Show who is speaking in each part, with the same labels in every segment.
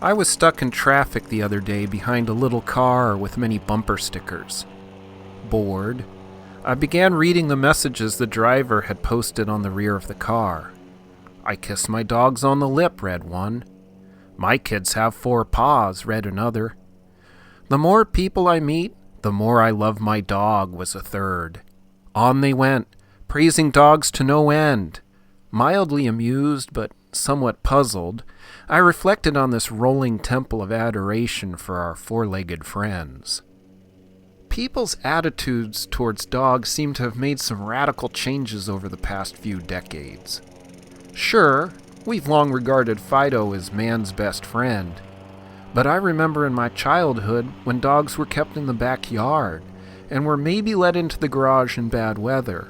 Speaker 1: I was stuck in traffic the other day behind a little car with many bumper stickers. Bored, I began reading the messages the driver had posted on the rear of the car. "I kiss my dogs on the lip," read one. "My kids have 4 paws," read another. "The more people I meet, the more I love my dog," was a third. On they went, praising dogs to no end. Mildly amused, but somewhat puzzled, I reflected on this rolling temple of adoration for our 4-legged friends. People's attitudes towards dogs seem to have made some radical changes over the past few decades. Sure, we've long regarded Fido as man's best friend, but I remember in my childhood when dogs were kept in the backyard and were maybe let into the garage in bad weather.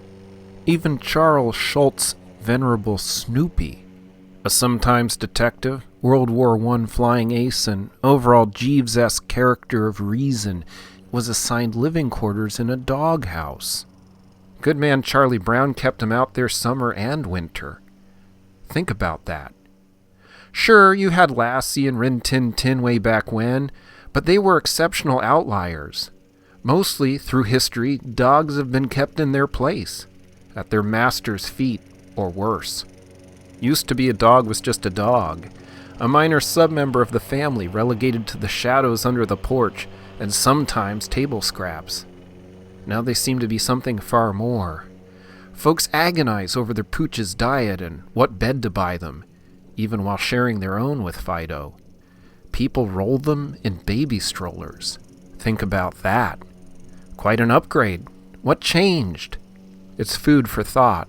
Speaker 1: Even Charles Schultz's venerable Snoopy, a sometimes detective, World War I flying ace, and overall Jeeves-esque character of reason, was assigned living quarters in a doghouse. Good man Charlie Brown kept him out there summer and winter. Think about that. Sure, you had Lassie and Rin Tin Tin way back when, but they were exceptional outliers. Mostly, through history, dogs have been kept in their place, at their master's feet, or worse. Used to be a dog was just a dog, a minor submember of the family relegated to the shadows under the porch and sometimes table scraps. Now they seem to be something far more. Folks agonize over their pooch's diet and what bed to buy them, even while sharing their own with Fido. People roll them in baby strollers. Think about that. Quite an upgrade. What changed? It's food for thought.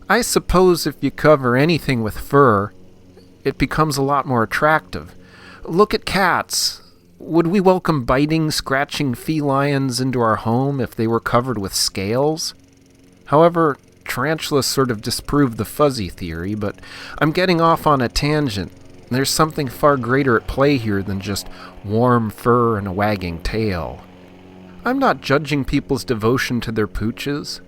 Speaker 1: I suppose if you cover anything with fur, it becomes a lot more attractive. Look at cats. Would we welcome biting, scratching felines into our home if they were covered with scales? However, tarantulas sort of disprove the fuzzy theory, but I'm getting off on a tangent. There's something far greater at play here than just warm fur and a wagging tail. I'm not judging people's devotion to their pooches.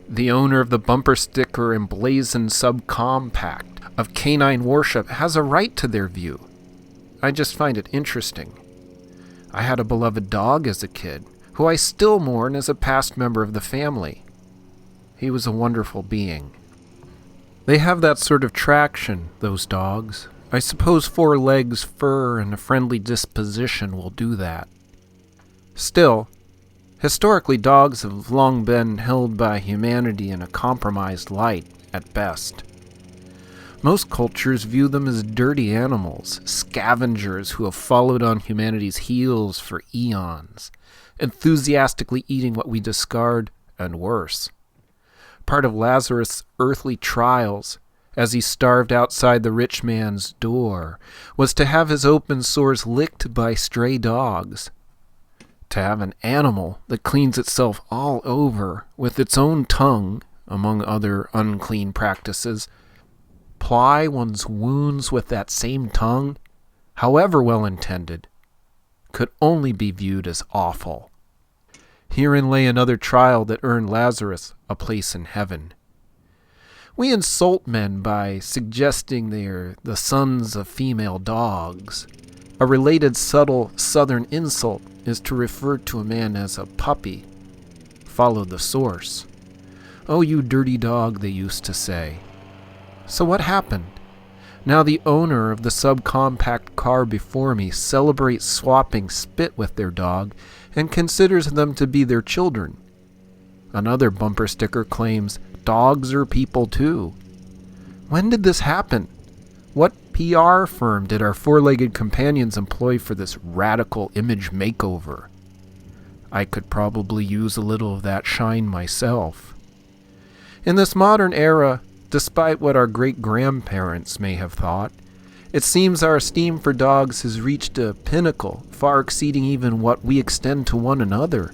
Speaker 1: The owner of the bumper sticker emblazoned subcompact of canine worship has a right to their view. I just find it interesting. I had a beloved dog as a kid, who I still mourn as a past member of the family. He was a wonderful being. They have that sort of traction, those dogs. I suppose 4 legs, fur, and a friendly disposition will do that. Still, historically, dogs have long been held by humanity in a compromised light, at best. Most cultures view them as dirty animals, scavengers who have followed on humanity's heels for eons, enthusiastically eating what we discard, and worse. Part of Lazarus' earthly trials, as he starved outside the rich man's door, was to have his open sores licked by stray dogs. To have an animal that cleans itself all over with its own tongue, among other unclean practices, ply one's wounds with that same tongue, however well intended, could only be viewed as awful. Herein lay another trial that earned Lazarus a place in heaven. We insult men by suggesting they're the sons of female dogs. A related subtle southern insult is to refer to a man as a puppy. Follow the source. "Oh, you dirty dog," they used to say. So what happened? Now the owner of the subcompact car before me celebrates swapping spit with their dog and considers them to be their children. Another bumper sticker claims dogs are people too. When did this happen? What PR firm did our 4-legged companions employ for this radical image makeover? I could probably use a little of that shine myself. In this modern era, despite what our great-grandparents may have thought, it seems our esteem for dogs has reached a pinnacle far exceeding even what we extend to one another.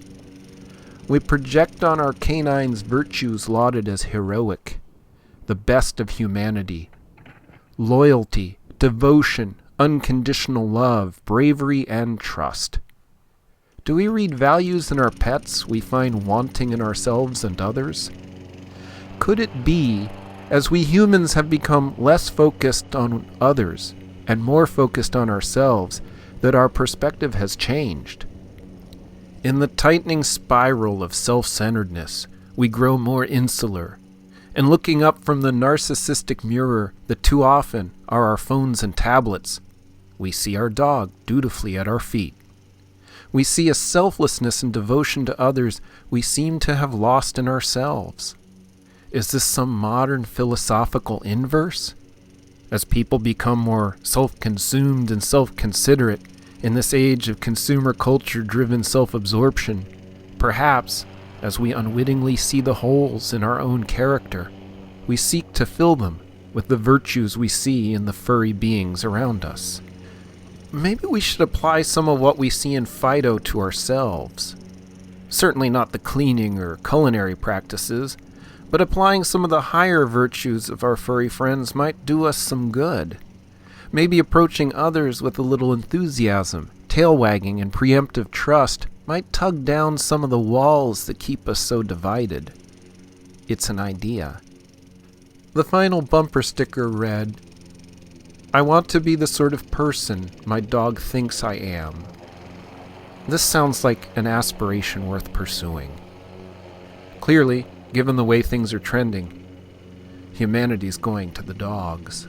Speaker 1: We project on our canines virtues lauded as heroic, the best of humanity. Loyalty, devotion, unconditional love, bravery, and trust. Do we read values in our pets we find wanting in ourselves and others? Could it be, as we humans have become less focused on others and more focused on ourselves that our perspective has changed. In the tightening spiral of self-centeredness, we grow more insular, and looking up from the narcissistic mirror that too often are our phones and tablets, we see our dog dutifully at our feet. We see a selflessness and devotion to others we seem to have lost in ourselves. Is this some modern philosophical inverse? As people become more self-consumed and self-considerate in this age of consumer culture-driven self-absorption, perhaps, as we unwittingly see the holes in our own character, we seek to fill them with the virtues we see in the furry beings around us. Maybe we should apply some of what we see in Fido to ourselves. Certainly not the cleaning or culinary practices, but applying some of the higher virtues of our furry friends might do us some good. Maybe approaching others with a little enthusiasm, tail wagging, and preemptive trust might tug down some of the walls that keep us so divided. It's an idea. The final bumper sticker read, "I want to be the sort of person my dog thinks I am." This sounds like an aspiration worth pursuing. Clearly, given the way things are trending, humanity's going to the dogs.